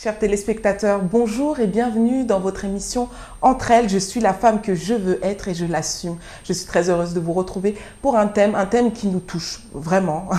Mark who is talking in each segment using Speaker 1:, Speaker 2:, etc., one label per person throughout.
Speaker 1: Chers téléspectateurs, bonjour et bienvenue dans votre émission Entre elles. Je suis la femme que je veux être et je l'assume. Je suis très heureuse de vous retrouver pour un thème qui nous touche vraiment,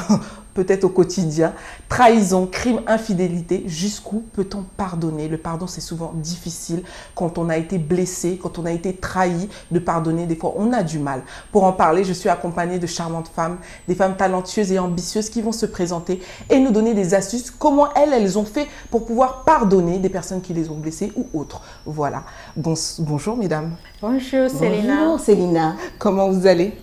Speaker 1: peut-être au quotidien. Trahison, crime, infidélité, jusqu'où peut-on pardonner? Le pardon, c'est souvent difficile quand on a été blessé, quand on a été trahi, de pardonner. Des fois, on a du mal. Pour en parler, je suis accompagnée de charmantes femmes, des femmes talentueuses et ambitieuses qui vont se présenter et nous donner des astuces, comment elles ont fait pour pouvoir pardonner des personnes qui les ont blessées ou autres. Voilà. Bonjour mesdames.
Speaker 2: Bonjour Célina.
Speaker 3: Bonjour Célina.
Speaker 1: Comment vous allez?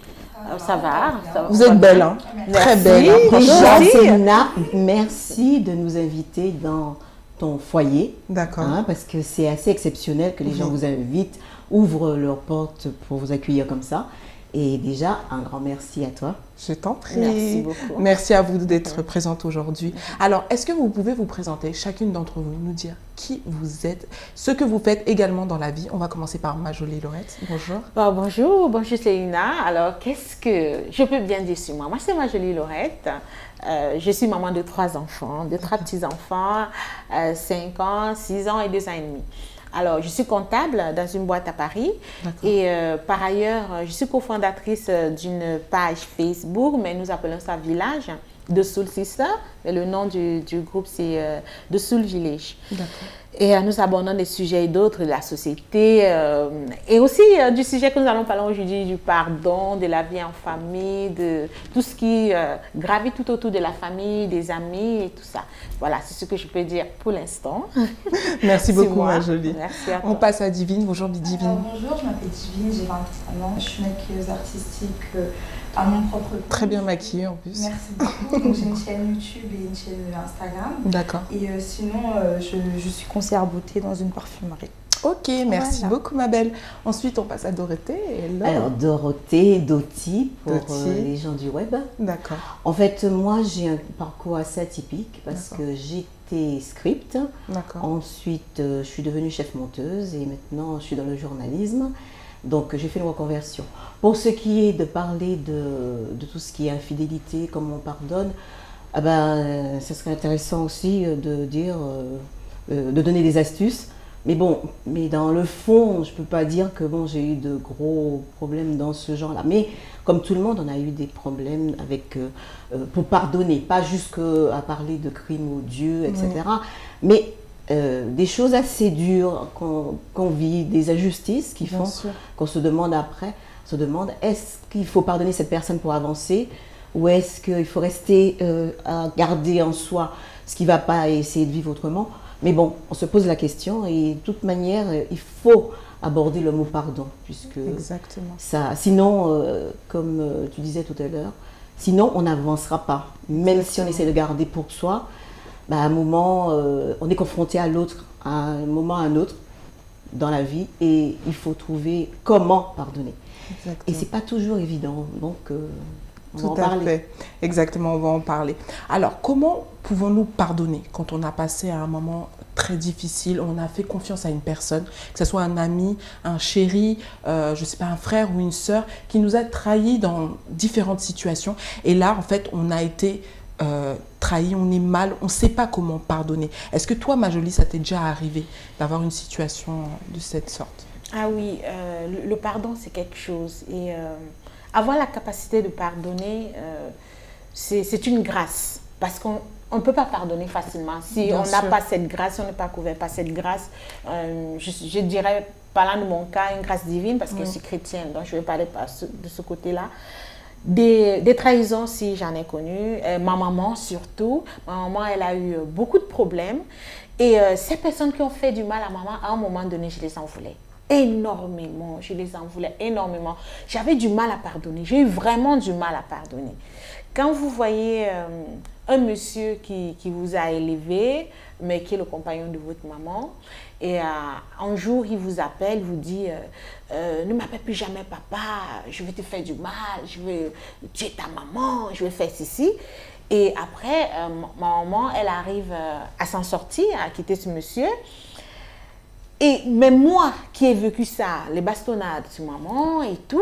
Speaker 2: Ça va.
Speaker 1: Vous êtes belle, hein? Très belle. Hein?
Speaker 3: Déjà, Célina, merci de nous inviter dans ton foyer.
Speaker 1: D'accord.
Speaker 3: Hein, parce que c'est assez exceptionnel que les gens vous invitent, ouvrent leurs portes pour vous accueillir comme ça. Et déjà, un grand merci à toi.
Speaker 1: Je t'en prie.
Speaker 2: Merci beaucoup.
Speaker 1: Merci à vous d'être présente aujourd'hui. Alors, est-ce que vous pouvez vous présenter, chacune d'entre vous, nous dire qui vous êtes, ce que vous faites également dans la vie? On va commencer par ma jolie Laurette. Bonjour.
Speaker 2: Bonjour Célina. Alors, qu'est-ce que je peux bien dire sur moi? Moi, c'est ma jolie Laurette. Je suis maman de 3 enfants, de 3 petits-enfants, 5 ans, 6 ans et 2 ans et demi. Alors, je suis comptable dans une boîte à Paris et par ailleurs, je suis cofondatrice d'une page Facebook, mais nous appelons ça Village de Soul Sister. Mais le nom du groupe, c'est de Soul Village. Et nous abordons des sujets d'autres, de la société et aussi du sujet que nous allons parler aujourd'hui, du pardon, de la vie en famille, de tout ce qui gravite tout autour de la famille, des amis et tout ça. Voilà, c'est ce que je peux dire pour l'instant.
Speaker 1: Merci beaucoup, ma jolie.
Speaker 2: Merci à toi.
Speaker 1: On passe à Divine. Bonjour, Divine.
Speaker 4: Bonjour, je m'appelle Divine, j'ai 21 ans. Je suis maquilleuse artistique à mon propre compte.
Speaker 1: Très bien maquillée en plus.
Speaker 4: Merci beaucoup. Donc, j'ai une chaîne YouTube et une chaîne Instagram.
Speaker 1: D'accord.
Speaker 4: Et sinon, je suis conseillère beauté dans une parfumerie.
Speaker 1: Ok, merci beaucoup ma belle. Ensuite, on passe à Dorothée.
Speaker 3: Alors, Dorothée, Doti pour les gens du web.
Speaker 1: D'accord.
Speaker 3: En fait, moi, j'ai un parcours assez atypique parce que j'étais script.
Speaker 1: D'accord.
Speaker 3: Ensuite, je suis devenue chef monteuse et maintenant, je suis dans le journalisme. Donc, j'ai fait une reconversion. Pour ce qui est de parler de tout ce qui est infidélité, comment on pardonne, ah ben, ce serait intéressant aussi de dire, de donner des astuces. Mais bon, dans le fond, je ne peux pas dire que bon, j'ai eu de gros problèmes dans ce genre-là. Mais comme tout le monde, on a eu des problèmes avec, pour pardonner, pas juste à parler de crimes odieux, etc. Mais des choses assez dures qu'on vit, des injustices qui font qu'on se demande après, est-ce qu'il faut pardonner cette personne pour avancer ou est-ce qu'il faut rester à garder en soi ce qui ne va pas et essayer de vivre autrement? Mais bon, on se pose la question et de toute manière, il faut aborder le mot pardon, puisque ça, sinon, comme tu disais tout à l'heure, sinon on n'avancera pas. Même si on essaie de garder pour soi, à un moment, on est confronté à l'autre, à un moment à un autre dans la vie et il faut trouver comment pardonner. Et ce n'est pas toujours évident, donc on va en parler.
Speaker 1: Tout à fait. Exactement, on va en parler. Alors, comment pouvons-nous pardonner quand on a passé un moment très difficile, on a fait confiance à une personne, que ce soit un ami, un chéri, je ne sais pas, un frère ou une sœur, qui nous a trahis dans différentes situations. Et là, en fait, on a été trahi, on est mal, on ne sait pas comment pardonner. Est-ce que toi, ma jolie, ça t'est déjà arrivé d'avoir une situation de cette sorte?
Speaker 2: Ah oui, le pardon, c'est quelque chose. Et avoir la capacité de pardonner, c'est une grâce. Parce qu'on ne peut pas pardonner facilement. Si on n'a pas cette grâce, si on n'est pas couvert par cette grâce, je dirais, parlant de mon cas, une grâce divine, parce que je suis chrétienne, donc je vais parler de ce côté-là. Des trahisons, si j'en ai connu. Ma maman surtout. Ma maman, elle a eu beaucoup de problèmes. Et ces personnes qui ont fait du mal à maman, à un moment donné, je les en voulais. Énormément, je les en voulais énormément. J'avais du mal à pardonner, j'ai eu vraiment du mal à pardonner. Quand vous voyez un monsieur qui vous a élevé, mais qui est le compagnon de votre maman, et un jour il vous appelle, vous dit ne m'appelle plus jamais papa, je vais te faire du mal, je vais tuer ta maman, je vais faire ceci. Et après, ma maman, elle arrive à s'en sortir, à quitter ce monsieur. Et même moi qui ai vécu ça, les bastonnades sur maman et tout,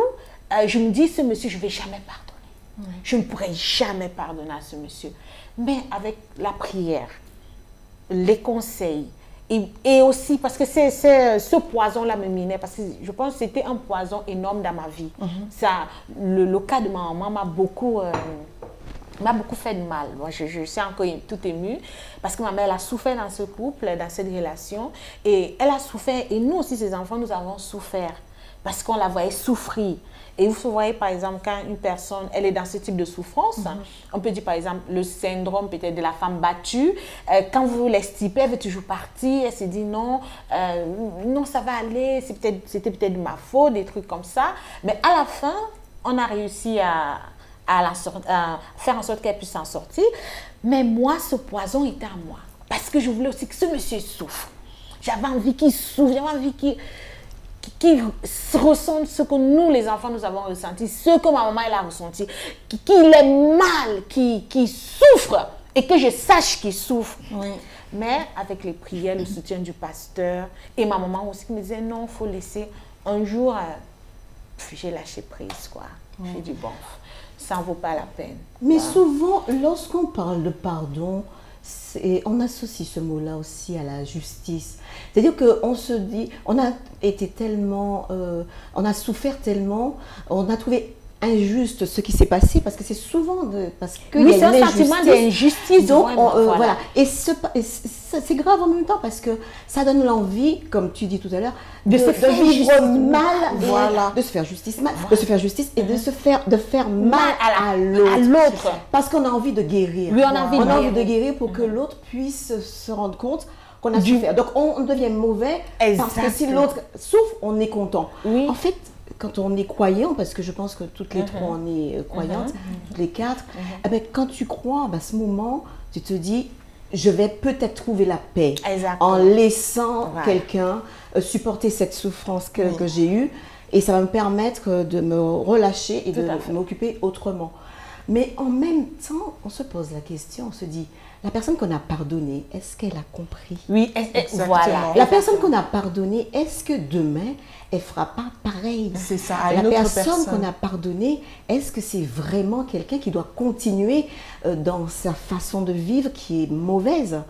Speaker 2: je me dis, ce monsieur, je ne vais jamais pardonner. Je ne pourrai jamais pardonner à ce monsieur. Mais avec la prière, les conseils Et aussi parce que ce poison-là me minait, parce que je pense que c'était un poison énorme dans ma vie. Le cas de ma maman m'a beaucoup fait de mal. Moi, je suis encore tout émue parce que ma mère elle a souffert dans ce couple, dans cette relation. Et elle a souffert, et nous aussi, ses enfants, nous avons souffert parce qu'on la voyait souffrir. Et vous voyez, par exemple, quand une personne, elle est dans ce type de souffrance, on peut dire, par exemple, le syndrome peut-être de la femme battue. Quand vous l'extirpez, elle veut toujours partir. Elle se dit non, non, ça va aller. C'était peut-être de ma faute, des trucs comme ça. Mais à la fin, on a réussi à faire en sorte qu'elle puisse s'en sortir. Mais moi, ce poison était à moi. Parce que je voulais aussi que ce monsieur souffre. J'avais envie qu'il souffre, j'avais envie qu'il ressente ce que nous, les enfants, nous avons ressenti, ce que ma maman, elle a ressenti, qu'il ait mal, qu'il souffre, et que je sache qu'il souffre. Oui. Mais avec les prières, le soutien du pasteur, et ma maman aussi qui me disait, non, il faut laisser. Un jour, j'ai lâché prise, quoi. J'ai dit, bon, ça n'en vaut pas la peine.
Speaker 3: Mais souvent, lorsqu'on parle de pardon, on associe ce mot-là aussi à la justice. C'est-à-dire qu'on se dit, on a été tellement, on a souffert tellement, on a trouvé injuste ce qui s'est passé parce que c'est souvent parce que
Speaker 2: oui, c'est un sentiment d'injustice.
Speaker 3: Donc voilà. Et c'est grave en même temps parce que ça donne l'envie, comme tu dis tout à l'heure, de vivre mal, de se faire justice mal, de se faire justice et de faire mal à l'autre. Parce qu'on a envie de guérir.
Speaker 2: Oui, on a envie
Speaker 3: de guérir pour que l'autre puisse se rendre compte qu'on a souffert. Donc on devient mauvais parce que si l'autre souffre, on est content. Oui. En fait, quand on est croyant, parce que je pense que toutes les trois on est croyantes, toutes les quatre, eh bien, quand tu crois, à ce moment, tu te dis, je vais peut-être trouver la paix en laissant quelqu'un supporter cette souffrance que j'ai eue et ça va me permettre de me relâcher et de m'occuper autrement. Mais en même temps, on se pose la question, on se dit, la personne qu'on a pardonnée, est-ce qu'elle a compris?
Speaker 2: Oui, voilà.
Speaker 3: La personne qu'on a pardonnée, est-ce que demain, elle ne fera pas pareil?
Speaker 1: C'est ça,
Speaker 3: la personne qu'on a pardonnée, est-ce que c'est vraiment quelqu'un qui doit continuer dans sa façon de vivre qui est mauvaise?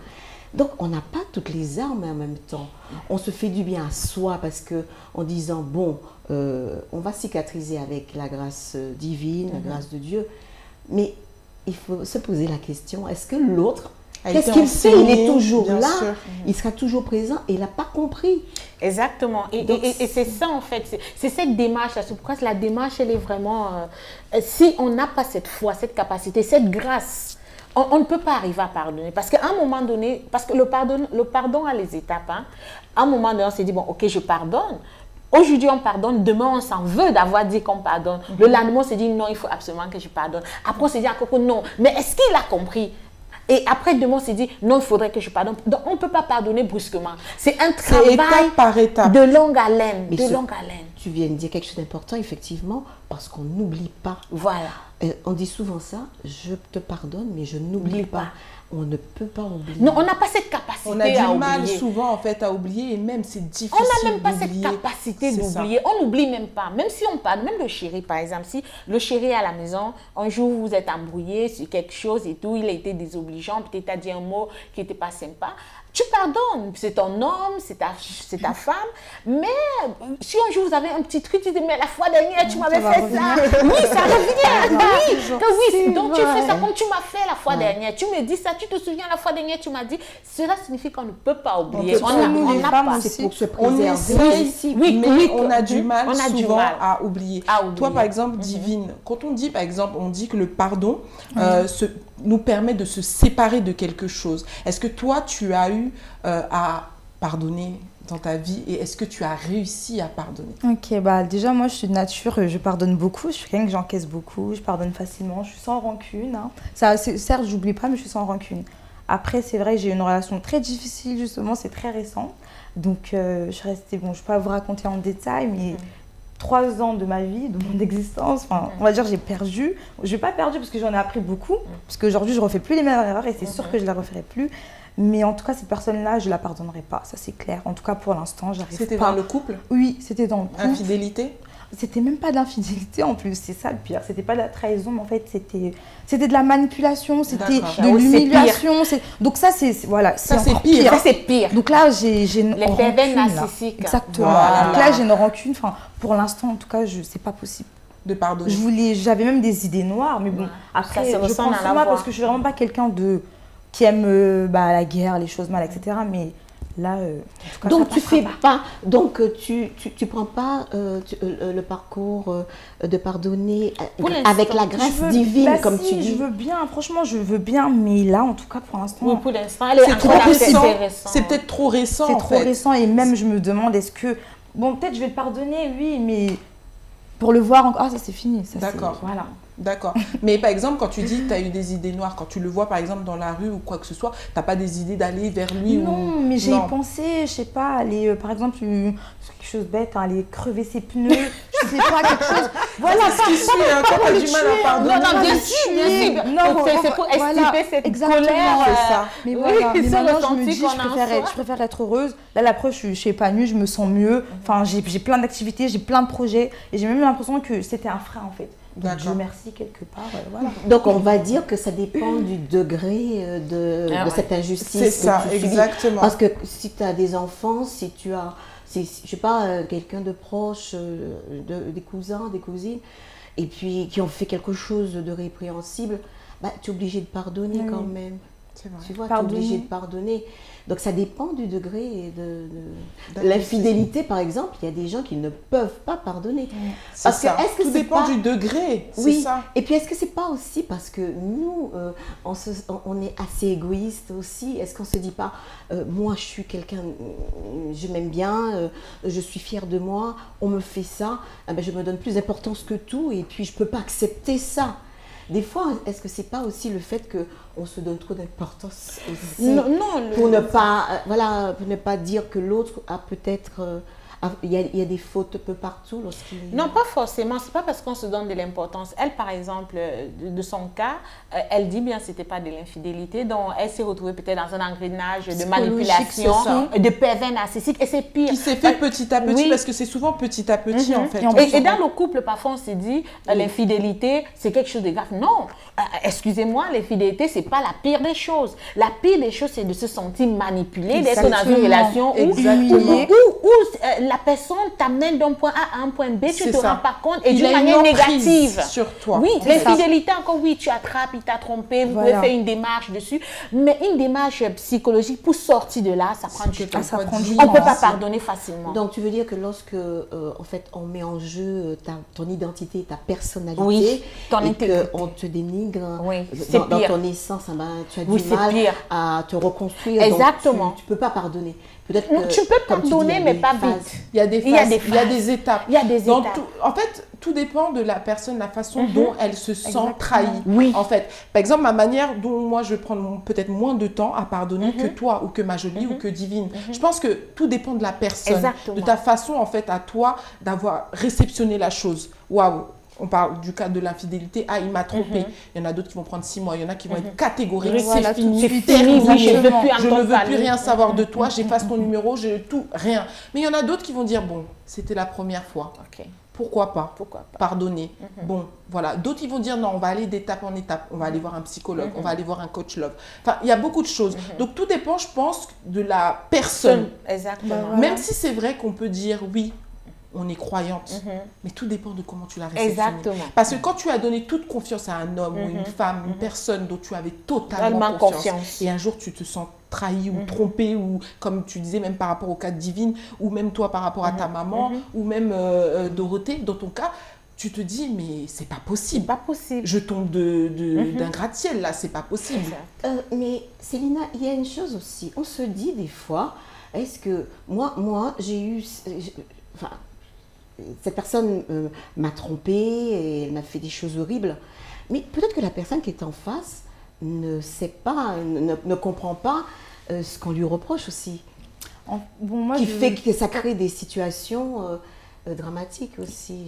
Speaker 3: Donc, on n'a pas toutes les armes en même temps. On se fait du bien à soi parce qu'en disant, bon, on va cicatriser avec la grâce divine, la grâce de Dieu, mais il faut se poser la question, est-ce que l'autre, qu'est-ce qu'il fait? Il est toujours là, il sera toujours présent et il n'a pas compris.
Speaker 2: Exactement. Et c'est ça en fait, c'est cette démarche-là. C'est pourquoi la démarche, elle est vraiment... si on n'a pas cette foi, cette capacité, cette grâce, on ne peut pas arriver à pardonner. Parce qu'à un moment donné, parce que le pardon a les étapes. Hein. À un moment donné, on s'est dit, bon, ok, je pardonne. Aujourd'hui, on pardonne. Demain, on s'en veut d'avoir dit qu'on pardonne. Le lendemain, on se dit, non, il faut absolument que je pardonne. Après, on se dit à Coco, non. Mais est-ce qu'il a compris? Et après, demain, on s'est dit, non, il faudrait que je pardonne. Donc, on ne peut pas pardonner brusquement. C'est un travail
Speaker 1: étape par étape.
Speaker 2: De longue haleine. De longue haleine.
Speaker 3: Tu viens de dire quelque chose d'important, effectivement, parce qu'on n'oublie pas.
Speaker 2: Voilà.
Speaker 3: On dit souvent ça, je te pardonne, mais je n'oublie pas. On ne peut pas oublier.
Speaker 2: Non, on n'a pas cette capacité à oublier.
Speaker 1: On a du mal souvent en fait à oublier et même c'est difficile.
Speaker 2: On n'a même pas cette capacité d'oublier. On n'oublie même pas. Même si on parle, même le chéri par exemple, si le chéri est à la maison, un jour vous êtes embrouillé sur quelque chose et tout, il a été désobligeant, peut-être a dit un mot qui n'était pas sympa. Tu pardonnes, c'est ton homme, c'est ta femme, mais si un jour vous avez un petit truc, tu dis, mais la fois dernière, tu m'avais fait ça. Oui, ça revient. Oui, donc tu fais ça comme tu m'as fait la fois dernière. Tu me dis ça, tu te souviens la fois dernière, tu m'as dit. Cela signifie qu'on ne peut pas oublier.
Speaker 3: On n'a pas. C'est pour se préserver.
Speaker 1: Mais on a du mal souvent à oublier. Toi, par exemple, Divine, quand on dit, par exemple, on dit que le pardon nous permet de se séparer de quelque chose. Est-ce que toi, tu as eu à pardonner dans ta vie et est-ce que tu as réussi à pardonner?
Speaker 5: Ok, bah déjà moi je suis de nature, je pardonne beaucoup, je suis quelqu'un que j'encaisse beaucoup, je pardonne facilement, je suis sans rancune. Hein. Ça, certes, j'oublie pas, mais je suis sans rancune. Après, c'est vrai, j'ai eu une relation très difficile justement, c'est très récent. Donc je suis restée, bon, je ne vais pas vous raconter en détail, mais 3 ans de ma vie, de mon existence, enfin, on va dire j'ai perdu. Je n'ai pas perdu parce que j'en ai appris beaucoup, parce qu'aujourd'hui je ne refais plus les mêmes erreurs et c'est sûr que je ne la referai plus. Mais en tout cas, cette personne-là, je ne la pardonnerai pas, ça c'est clair. En tout cas, pour l'instant, j'arrive pas.
Speaker 1: C'était dans le couple?
Speaker 5: Oui, c'était dans le couple.
Speaker 1: Infidélité?
Speaker 5: c'était même pas de l'infidélité en plus, c'est ça le pire. C'était pas de la trahison, mais en fait, c'était de la manipulation, c'était de l'humiliation. Donc ça, voilà,
Speaker 1: ça c'est pire.
Speaker 2: Ça c'est pire.
Speaker 5: Donc là, j'ai une
Speaker 2: les pervers narcissiques.
Speaker 5: Exactement. Voilà. Donc là, j'ai une rancune. Enfin, pour l'instant, en tout cas, c'est pas possible
Speaker 1: de pardonner.
Speaker 5: J'avais même des idées noires, mais bon, après, je prends
Speaker 2: à
Speaker 5: sur moi parce que je suis vraiment pas quelqu'un qui aime la guerre, les choses mal, etc. Mais là, en tout cas,
Speaker 3: donc tu fais pas, donc tu prends pas le parcours de pardonner avec la grâce divine, comme tu dis.
Speaker 5: Je veux bien, franchement, je veux bien, mais là, en tout cas, pour l'instant,
Speaker 2: oui, pour l'instant,
Speaker 1: c'est trop récent. C'est peut-être trop récent.
Speaker 5: C'est trop récent, et même je me demande, est-ce que bon, peut-être je vais le pardonner, oui, mais pour le voir encore, ça c'est fini.
Speaker 1: D'accord.
Speaker 5: Voilà.
Speaker 1: D'accord. Mais par exemple, quand tu dis que tu as eu des idées noires, quand tu le vois par exemple dans la rue ou quoi que ce soit, tu n'as pas des idées d'aller vers lui
Speaker 5: Non, mais j'ai pensé, je sais pas, aller par exemple, quelque chose bête, aller crever ses pneus, je sais pas, quelque chose.
Speaker 1: Voilà, c'est ce qui suit, quand tu as du mal à pardonner.
Speaker 2: Non, bien sûr. C'est pour extirper cette colère.
Speaker 1: C'est ça.
Speaker 5: Mais voilà, mais maintenant je me dis, je préfère être heureuse. Là, l'approche, je suis épanouie, je me sens mieux. Enfin, j'ai plein d'activités, j'ai plein de projets. Et j'ai même l'impression que c'était un frein en fait. Donc, Dieu merci quelque part. Voilà.
Speaker 3: Donc on va dire que ça dépend du degré de cette injustice.
Speaker 1: C'est ça, exactement.
Speaker 3: Parce que si tu as des enfants, si tu as, je sais pas, quelqu'un de proche, des cousins, des cousines, et puis qui ont fait quelque chose de répréhensible, bah, tu es obligé de pardonner quand même.
Speaker 1: C'est vrai.
Speaker 3: Tu vois, tu es obligé de pardonner. Donc ça dépend du degré de l'infidélité, par exemple. Il y a des gens qui ne peuvent pas pardonner.
Speaker 1: Parce que tout dépend du degré.
Speaker 3: Oui.
Speaker 1: Ça.
Speaker 3: Et puis est-ce que c'est pas aussi parce que nous, on est assez égoïste aussi. Est-ce qu'on se dit pas, moi je suis quelqu'un, je m'aime bien, je suis fière de moi, on me fait ça, ben, je me donne plus d'importance que tout et puis je peux pas accepter ça. Des fois, est-ce que c'est pas aussi le fait qu'on se donne trop d'importance aussi pour ne pas dire que l'autre a peut-être il y a des fautes un peu partout lorsqu'il...
Speaker 2: Non, pas forcément. C'est pas parce qu'on se donne de l'importance. Elle, par exemple, de son cas, elle dit bien que c'était pas de l'infidélité. Donc, elle s'est retrouvée peut-être dans un engrenage de manipulation, de pervers narcissique. Et c'est pire.
Speaker 1: Qui s'est fait petit à petit, parce que c'est souvent petit à petit, en fait.
Speaker 2: Et dans le couple, parfois, on se dit, l'infidélité, c'est quelque chose de grave. Non, excusez-moi, l'infidélité, c'est pas la pire des choses. La pire des choses, c'est de se sentir manipulé, d'être dans une relation où la personne t'amène d'un point A à un point B, tu ne te rends pas compte, et d'une manière négative.
Speaker 1: Sur toi.
Speaker 2: Oui, l'infidélité, encore oui, tu attrapes, il t'a trompé, vous pouvez faire une démarche dessus, mais une démarche psychologique pour sortir de là, ça prend du temps. On ne peut pas pardonner facilement.
Speaker 3: Donc tu veux dire que lorsque en fait on met en jeu ton identité, ta personnalité, et qu'on te dénigre dans ton essence, tu as du mal à te reconstruire.
Speaker 2: Exactement.
Speaker 3: Donc tu ne peux pas pardonner.
Speaker 2: Tu peux pardonner, mais pas vite.
Speaker 1: Il y a des phases, il y a des étapes.
Speaker 2: Il y a des étapes.
Speaker 1: En fait, tout dépend de la personne, la façon dont elle se sent trahie.
Speaker 2: Oui.
Speaker 1: En fait, par exemple, ma manière dont moi je vais prendre peut-être moins de temps à pardonner que toi ou que ma jolie ou que Divine. Je pense que tout dépend de la personne, de ta façon en fait à toi d'avoir réceptionné la chose. Waouh. On parle du cas de l'infidélité. Ah, il m'a trompé. Il y en a d'autres qui vont prendre 6 mois. Il y en a qui vont être catégoriques. C'est fini.
Speaker 2: C'est fini. Je
Speaker 1: ne veux plus rien savoir de toi. J'efface ton numéro. Rien. Mais il y en a d'autres qui vont dire, bon, c'était la première fois. Pourquoi pas pardonner. Bon, voilà. D'autres, ils vont dire, non, on va aller d'étape en étape. On va aller voir un psychologue. On va aller voir un coach love. Enfin, il y a beaucoup de choses. Donc, tout dépend, je pense, de la personne.
Speaker 2: Exactement.
Speaker 1: Même si c'est vrai qu'on peut dire, oui, on est croyante, mais tout dépend de comment tu l'as réceptionné.
Speaker 2: Exactement.
Speaker 1: Parce que quand tu as donné toute confiance à un homme ou une femme, une personne dont tu avais totalement confiance, et un jour tu te sens trahi ou trompé, ou comme tu disais, même par rapport au cas de Divine, ou même toi par rapport à ta maman, ou même Dorothée, dans ton cas, tu te dis, mais c'est pas possible.
Speaker 2: Pas possible.
Speaker 1: Je tombe d'un gratte-ciel, là, c'est pas possible.
Speaker 3: Mais Célina, il y a une chose aussi. On se dit des fois, est-ce que moi j'ai eu... cette personne m'a trompée et elle m'a fait des choses horribles. Mais peut-être que la personne qui est en face ne sait pas, ne comprend pas ce qu'on lui reproche aussi. Fait que ça crée des situations dramatique aussi.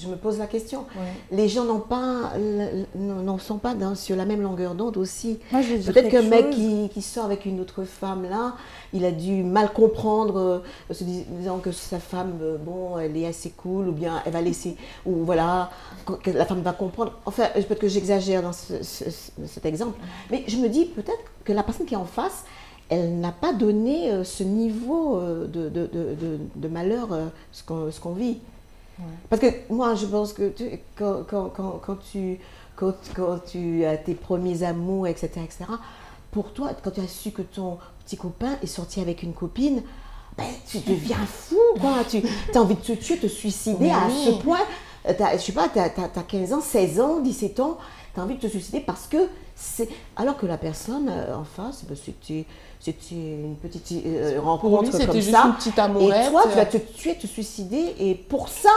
Speaker 3: Je me pose la question.
Speaker 1: Ouais.
Speaker 3: Les gens n'en sont pas sur la même longueur d'onde aussi.
Speaker 5: Peut-être
Speaker 3: qu'un mec qui sort avec une autre femme là, il a dû mal comprendre, se disant que sa femme, bon, elle est assez cool, ou bien elle va laisser, ou voilà, que la femme va comprendre. Enfin, peut-être que j'exagère dans cet exemple, mais je me dis peut-être que la personne qui est en face, elle n'a pas donné ce niveau de malheur, ce qu'on vit. Ouais. Parce que moi, je pense que quand tu as tes premiers amours, etc., pour toi, quand tu as su que ton petit copain est sorti avec une copine, ben, tu deviens fou, quoi. Tu as envie de te tuer, te suicider à ce point. Je sais pas, tu as 15 ans, 16 ans, 17 ans, tu as envie de te suicider parce que c'est... Alors que la personne en face, ben, c'était une petite rencontre comme ça.
Speaker 1: C'était juste une petite amourette.
Speaker 3: Et toi, tu vas te tuer, te suicider, et pour ça,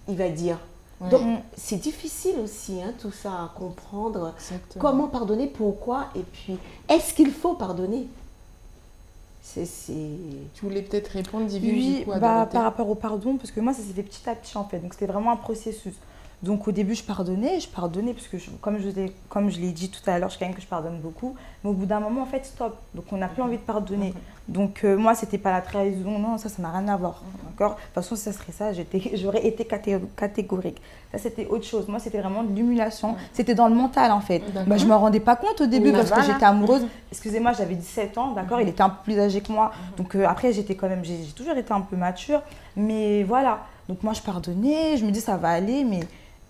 Speaker 3: il va dire. Ouais. Donc, c'est difficile aussi, hein, tout ça, à comprendre. Exactement. Comment pardonner, pourquoi, et puis, est-ce qu'il faut pardonner? Tu
Speaker 1: voulais peut-être répondre, Divine?
Speaker 5: Oui, par rapport au pardon, parce que moi, ça s'est fait petit à petit, en fait. Donc, c'était vraiment un processus. Donc au début, je pardonnais, parce que comme je l'ai dit tout à l'heure, je suis quelqu'un que je pardonne beaucoup. Mais au bout d'un moment, en fait, stop. Donc on n'a plus envie de pardonner. Donc moi, c'était pas la trahison, non, ça n'a rien à voir. D'accord ? De toute façon, si ça serait ça, j'aurais été catégorique. Ça, c'était autre chose. Moi, c'était vraiment de l'humiliation. C'était dans le mental, en fait. Bah, je ne me rendais pas compte au début parce que j'étais amoureuse. Excusez-moi, j'avais 17 ans, d'accord ? Il était un peu plus âgé que moi. Donc après, j'ai toujours été un peu mature. Mais voilà. Donc moi, je pardonnais, je me dis ça va aller, mais...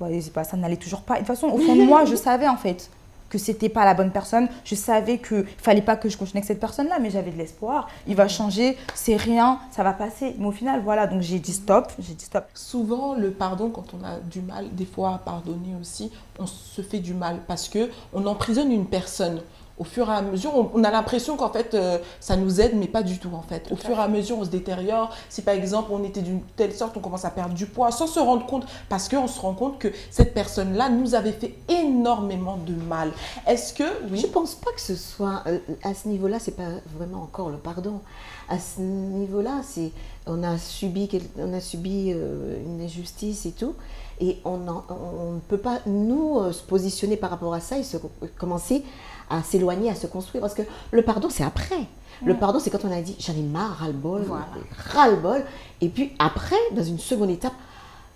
Speaker 5: Bon, ça n'allait toujours pas. Et de toute façon, au fond de moi, je savais en fait que c'était pas la bonne personne. Je savais qu'il fallait pas que je continue avec cette personne-là, mais j'avais de l'espoir. Il va changer, c'est rien, ça va passer. Mais au final, voilà, donc j'ai dit stop.
Speaker 1: Souvent, le pardon, quand on a du mal, des fois à pardonner aussi, on se fait du mal parce qu'on emprisonne une personne. Au fur et à mesure, on a l'impression qu'en fait, ça nous aide, mais pas du tout en fait. Au fur et à mesure, on se détériore. Si par exemple, on était d'une telle sorte, on commence à perdre du poids sans se rendre compte, parce qu'on se rend compte que cette personne-là nous avait fait énormément de mal. Est-ce que...
Speaker 3: Oui. Je ne pense pas que ce soit... à ce niveau-là, ce n'est pas vraiment encore le pardon. À ce niveau-là, on a subi une injustice et tout. Et on ne peut pas, nous, se positionner par rapport à ça et commencer à s'éloigner, à se construire. Parce que le pardon, c'est après. Le pardon, c'est quand on a dit, j'en ai marre, ras-le-bol, ras-le-bol. Et puis après, dans une seconde étape,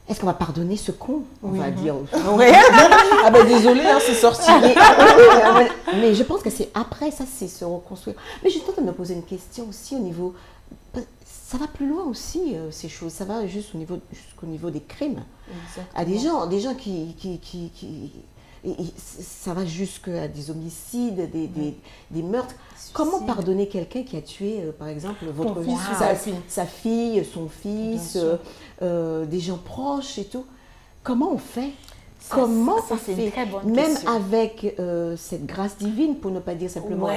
Speaker 3: est-ce qu'on va pardonner ce con? On va dire.
Speaker 1: Ah ben désolé, hein, c'est sorti.
Speaker 3: Mais je pense que c'est après, ça, c'est se reconstruire. Mais je suis en train de me poser une question aussi au niveau... Ça va plus loin aussi, ces choses. Ça va jusqu'au niveau des crimes. Exactement. À des gens qui ça va jusqu'à des homicides, des meurtres. Comment pardonner quelqu'un qui a tué, par exemple, votre fils, sa fille, son fils, des gens proches et tout? Comment on fait? Comment on fait, même avec cette grâce divine, pour ne pas dire simplement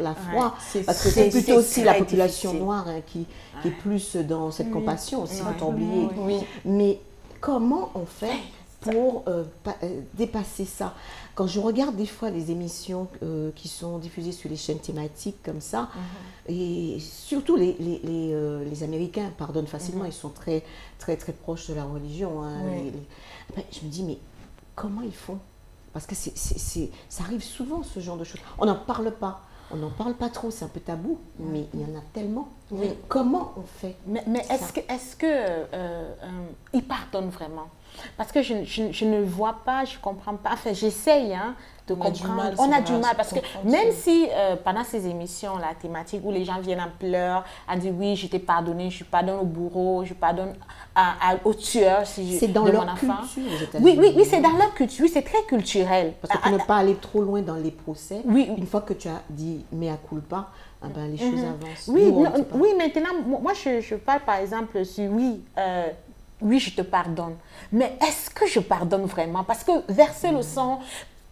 Speaker 3: la foi, parce que c'est plutôt aussi la population noire qui est plus dans cette compassion aussi, il ne faut pas oublier. Mais comment on fait pour dépasser ça? Quand je regarde des fois les émissions qui sont diffusées sur les chaînes thématiques comme ça, et surtout les Américains pardonnent facilement, ils sont très, très, très proches de la religion. Hein, je me dis, mais comment ils font? Parce que ça arrive souvent, ce genre de choses. On n'en parle pas. On n'en parle pas trop, c'est un peu tabou, mais il y en a tellement. Comment on fait?
Speaker 2: Mais est-ce que ils pardonnent vraiment? Parce que je ne vois pas, je ne comprends pas. Enfin, j'essaye de comprendre. On a du mal parce que même si pendant ces émissions, la thématique où les gens viennent en pleurs, à dire oui, je t'ai pardonné, je pardonne au bourreau, je pardonne au tueur
Speaker 3: c'est dans leur culture aux
Speaker 2: États-Unis. Oui, c'est dans leur culture, oui, c'est très culturel.
Speaker 3: Parce que pour ne pas aller trop loin dans les procès, une fois que tu as dit mea culpa, les choses avancent.
Speaker 2: Oui, maintenant, moi je parle par exemple sur oui, je te pardonne. Mais est-ce que je pardonne vraiment? Parce que verser le sang,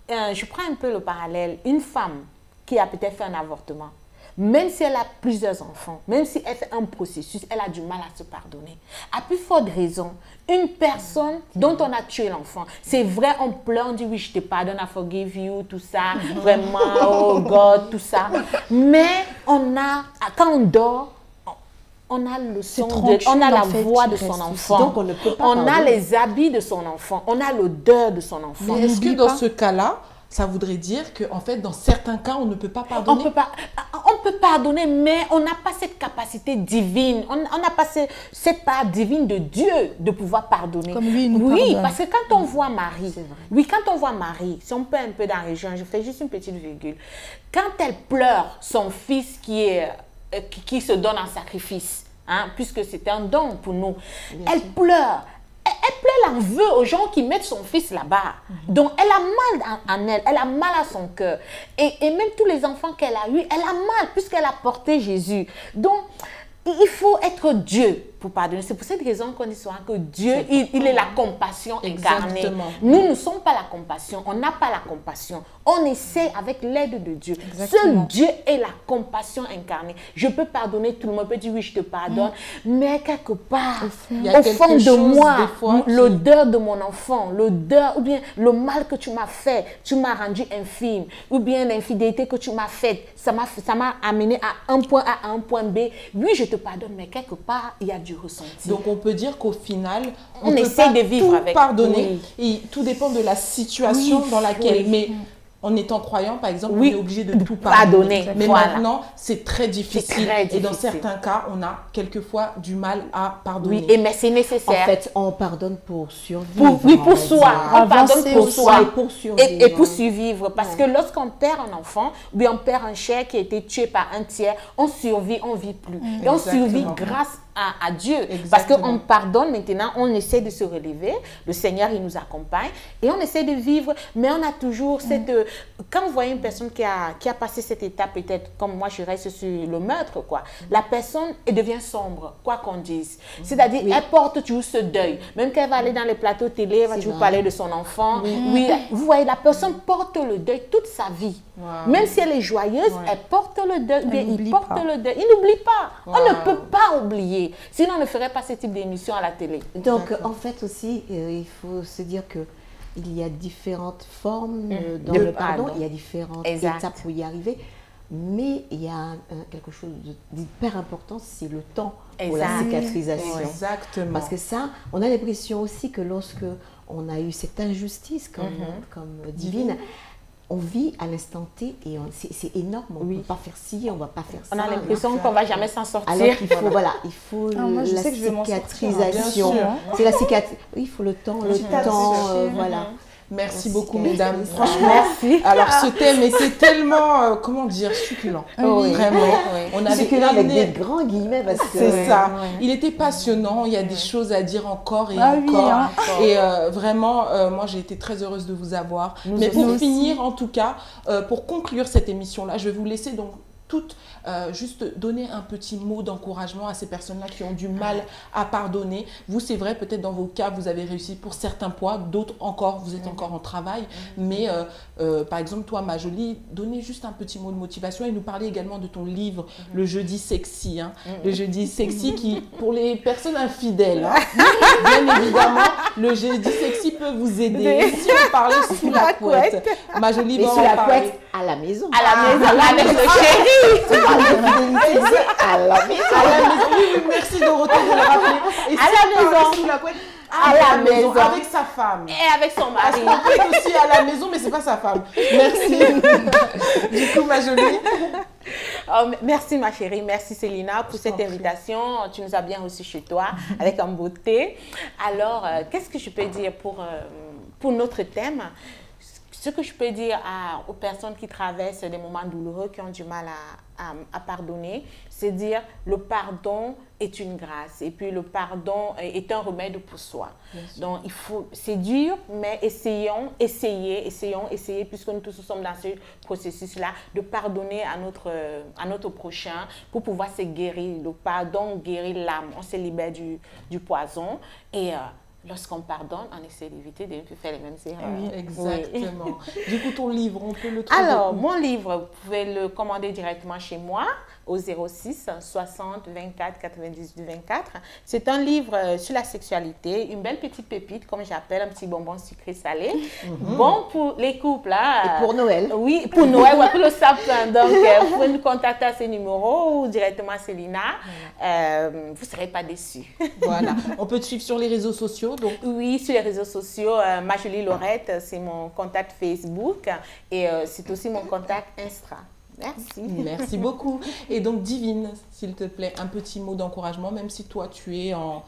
Speaker 2: je prends un peu le parallèle. Une femme qui a peut-être fait un avortement, même si elle a plusieurs enfants, même si elle fait un processus, elle a du mal à se pardonner. À plus forte raison, une personne dont on a tué l'enfant, c'est vrai, on pleure, on dit oui, je te pardonne, I forgive you, tout ça, vraiment, oh God, tout ça. Mais quand on dort, on a le son, on a la voix de son enfant.
Speaker 3: Donc on ne peut pas
Speaker 2: on a les habits de son enfant. On a l'odeur de son enfant.
Speaker 1: Mais est-ce que dans ce cas-là, ça voudrait dire qu'en fait, dans certains cas, on ne peut pas pardonner?
Speaker 2: On peut pardonner, mais on n'a pas cette capacité divine. On n'a pas cette part divine de Dieu de pouvoir pardonner.
Speaker 5: Comme lui, il nous
Speaker 2: oui,
Speaker 5: pardonne.
Speaker 2: parce que quand on voit Marie, quand on voit Marie, si on peut un peu dans la région, je fais juste une petite virgule. Quand elle pleure son fils qui se donne en sacrifice, hein, puisque c'était un don pour nous, elle pleure. Elle pleure, elle en veut aux gens qui mettent son fils là-bas. Donc, elle a mal en elle, elle a mal à son cœur. Et même tous les enfants qu'elle a eus, elle a mal puisqu'elle a porté Jésus. Donc, il faut être Dieu pour pardonner. C'est pour cette raison qu'on dit souvent que Dieu, il est la compassion incarnée.
Speaker 1: Exactement.
Speaker 2: Nous ne sommes pas la compassion, on n'a pas la compassion. On essaie avec l'aide de Dieu.
Speaker 5: Exactement.
Speaker 2: Seul Dieu est la compassion incarnée. Je peux pardonner tout le monde, peut dire oui, je te pardonne, mais quelque part, au fond de moi, l'odeur de mon enfant, l'odeur, ou bien le mal que tu m'as fait, tu m'as rendu infime, ou bien l'infidélité que tu m'as faite, ça m'a amené à un point A, à un point B. Oui, je te pardonne, mais quelque part, il y a du ressenti.
Speaker 1: Donc on peut dire qu'au final,
Speaker 2: on
Speaker 1: peut
Speaker 2: essaie
Speaker 1: pas
Speaker 2: de vivre
Speaker 1: tout
Speaker 2: avec.
Speaker 1: pardonner. Et tout dépend de la situation dans laquelle. Mais en étant croyant, par exemple, on est obligé de tout pardonner. Mais maintenant, c'est très difficile. Et dans certains cas, on a quelquefois du mal à pardonner.
Speaker 2: Oui, mais c'est nécessaire.
Speaker 3: En fait, on pardonne pour survivre.
Speaker 2: Pour soi. On pardonne pour soi.
Speaker 3: Et pour survivre.
Speaker 2: Et pour survivre. Parce que lorsqu'on perd un enfant, ou bien on perd un cher qui a été tué par un tiers, on survit, on ne vit plus. Et on survit grâce à Dieu. Parce qu'on pardonne maintenant, on essaie de se relever. Le Seigneur, il nous accompagne. Et on essaie de vivre. Mais on a toujours cette... Quand vous voyez une personne qui a passé cette étape, peut-être comme moi, je reste sur le meurtre, quoi. La personne, elle devient sombre, quoi qu'on dise. C'est-à-dire, elle porte toujours ce deuil. Même qu'elle va aller dans les plateaux télé, elle va toujours parler de son enfant. Oui, vous voyez, la personne porte le deuil toute sa vie. Même si elle est joyeuse, elle porte le deuil. Il porte le deuil. Il n'oublie pas. On ne peut pas oublier. Sinon, on ne ferait pas ce type d'émission à la télé.
Speaker 3: Donc, en fait aussi, il faut se dire que il y a différentes formes dans le pardon, il y a différentes étapes pour y arriver, mais il y a quelque chose d'hyper important, c'est le temps pour la cicatrisation.
Speaker 1: Exactement.
Speaker 3: Parce que ça, on a l'impression aussi que lorsque on a eu cette injustice comme divine, on vit à l'instant T et c'est énorme, on ne peut pas faire ci, on ne va pas faire ça.
Speaker 2: On a l'impression qu'on ne va jamais s'en sortir.
Speaker 3: Alors qu'il faut, il faut la cicatrisation. C'est la cicatrisation. Oui, il faut le temps, voilà.
Speaker 1: Merci beaucoup, mesdames. Franchement, alors ce thème était tellement, comment dire, succulent. Vraiment.
Speaker 3: On avait succulent avec des grands guillemets parce que...
Speaker 1: C'est ça. Il était passionnant. Il y a des choses à dire encore et encore. Et vraiment, moi, j'ai été très heureuse de vous avoir. Mais pour finir, en tout cas, pour conclure cette émission-là, je vais vous laisser donc toutes juste donner un petit mot d'encouragement à ces personnes-là qui ont du mal à pardonner. Vous, c'est vrai, peut-être dans vos cas, vous avez réussi pour certains points, d'autres encore, vous êtes encore en travail. Mais par exemple, toi, ma jolie, donnez juste un petit mot de motivation et nous parler également de ton livre, Le Jeudi Sexy. Le Jeudi Sexy qui, pour les personnes infidèles, bien évidemment, le Jeudi Sexy peut vous aider. Si on parlait sous la couette, ma jolie va en parler.
Speaker 3: Sous la couette, à la maison.
Speaker 2: À la maison, avec le chéri.
Speaker 3: À la maison.
Speaker 1: Oui, merci Dorothée de le rappeler. Et
Speaker 2: à la maison.
Speaker 1: Sous la couette,
Speaker 2: à la maison.
Speaker 1: Avec sa femme.
Speaker 2: Et avec son mari.
Speaker 1: On peut être aussi à la maison, mais c'est pas sa femme. Merci. Du coup, ma jolie.
Speaker 2: Oh, merci ma chérie, merci Célina pour cette invitation. Tu nous as bien reçus chez toi avec en beauté. Alors, qu'est-ce que je peux dire pour notre thème? Ce que je peux dire aux personnes qui traversent des moments douloureux, qui ont du mal à pardonner, c'est dire le pardon est une grâce et puis le pardon est un remède pour soi. Donc, c'est dur, mais essayons, puisque nous tous sommes dans ce processus-là, de pardonner à notre prochain pour pouvoir se guérir. Le pardon guérit l'âme, on se libère du poison et lorsqu'on pardonne, on essaie d'éviter de faire les mêmes erreurs.
Speaker 1: Oui, exactement. Du coup, ton livre, on peut le trouver?
Speaker 2: Alors, mon livre, vous pouvez le commander directement chez moi, au 06 60 24 98 24. C'est un livre sur la sexualité, une belle petite pépite, comme j'appelle, un petit bonbon sucré salé. Bon pour les couples. Là,
Speaker 3: et pour Noël.
Speaker 2: Oui, pour Noël, ouais, pour le sapin. Donc, vous pouvez nous contacter à ces numéros ou directement à Célina. Vous ne serez pas déçus.
Speaker 1: Voilà. On peut te suivre sur les réseaux sociaux. Donc.
Speaker 2: Oui, sur les réseaux sociaux. Majolie Laurette, c'est mon contact Facebook et c'est aussi mon contact Insta. Merci.
Speaker 1: Merci beaucoup. Et donc, Divine, s'il te plaît, un petit mot d'encouragement, même si toi, tu es en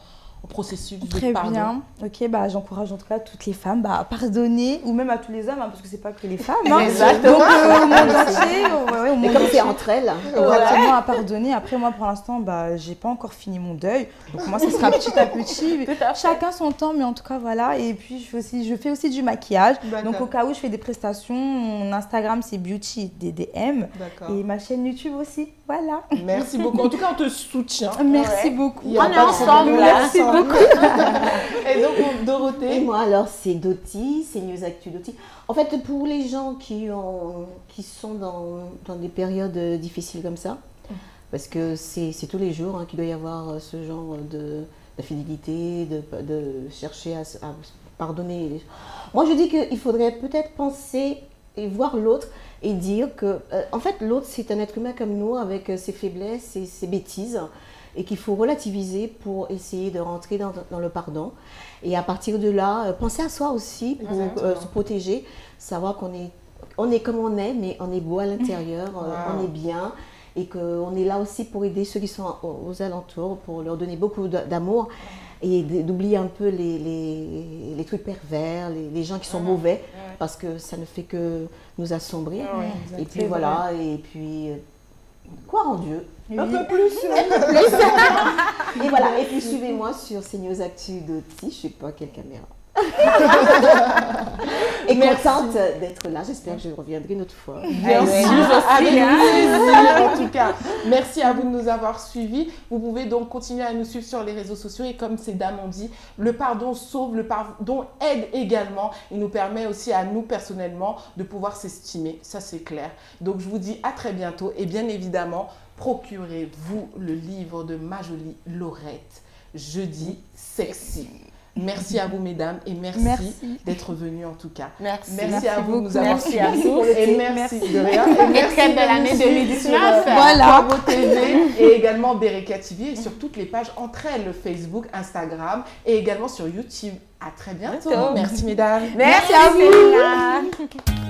Speaker 1: processus de pardon.
Speaker 5: Très bien. Ok, bah, j'encourage en tout cas toutes les femmes à pardonner, ou même à tous les hommes, hein, parce que c'est pas que les femmes. Hein.
Speaker 2: Exactement.
Speaker 5: Donc, au monde entier. Au monde
Speaker 3: comme c'est
Speaker 5: entier.
Speaker 3: entre elles.
Speaker 5: Exactement, à pardonner. Après, moi, pour l'instant, bah, j'ai pas encore fini mon deuil. Donc, moi, ça sera petit à petit. Chacun son temps, mais en tout cas, voilà. Et puis, je fais aussi du maquillage. Donc, au cas où je fais des prestations, mon Instagram, c'est Beauty DDM. Et ma chaîne YouTube aussi. Voilà.
Speaker 1: Merci beaucoup. En tout cas, on te soutient.
Speaker 5: Merci beaucoup.
Speaker 2: On est ensemble.
Speaker 5: Merci beaucoup.
Speaker 1: Et donc, Dorothée.
Speaker 3: Et moi, alors, c'est Doty, c'est News Actu Doty. En fait, pour les gens qui sont dans des périodes difficiles comme ça, parce que c'est tous les jours qu'il doit y avoir ce genre d'infidélité, de chercher à pardonner. Moi, je dis qu'il faudrait peut-être penser et voir l'autre et dire que, en fait, l'autre, c'est un être humain comme nous, avec ses faiblesses et ses bêtises, et qu'il faut relativiser pour essayer de rentrer dans le pardon. Et à partir de là, penser à soi aussi pour se protéger, savoir qu'on est comme on est, mais on est beau à l'intérieur, on est bien, et qu'on est là aussi pour aider ceux qui sont aux alentours, pour leur donner beaucoup d'amour, et d'oublier un peu les trucs pervers, les gens qui sont mauvais, parce que ça ne fait que nous assombrir. Et puis voilà, et puis croire en Dieu. Un peu plus. Et voilà, et puis suivez-moi sur CNews Actu Doty, je ne sais pas quelle caméra. Et contente d'être là, j'espère que je reviendrai une autre fois.
Speaker 1: Bien sûr, avec plaisir en tout cas. Merci à vous de nous avoir suivis. Vous pouvez donc continuer à nous suivre sur les réseaux sociaux et comme ces dames ont dit, le pardon sauve, le pardon aide également. Il nous permet aussi à nous personnellement de pouvoir s'estimer, ça c'est clair. Donc je vous dis à très bientôt et bien évidemment, procurez-vous le livre de Majolie Laurette, Jeudi Sexy. Merci à vous, mesdames, et merci. D'être venues en tout cas. Merci à vous de nous avoir suivis. Et merci de rien.
Speaker 2: Et très belle année 2019.
Speaker 1: Voilà. Bravo TV et également Bereka TV et sur toutes les pages entre elles, Facebook, Instagram et également sur YouTube. À très bientôt. Merci, mesdames.
Speaker 2: Merci à vous.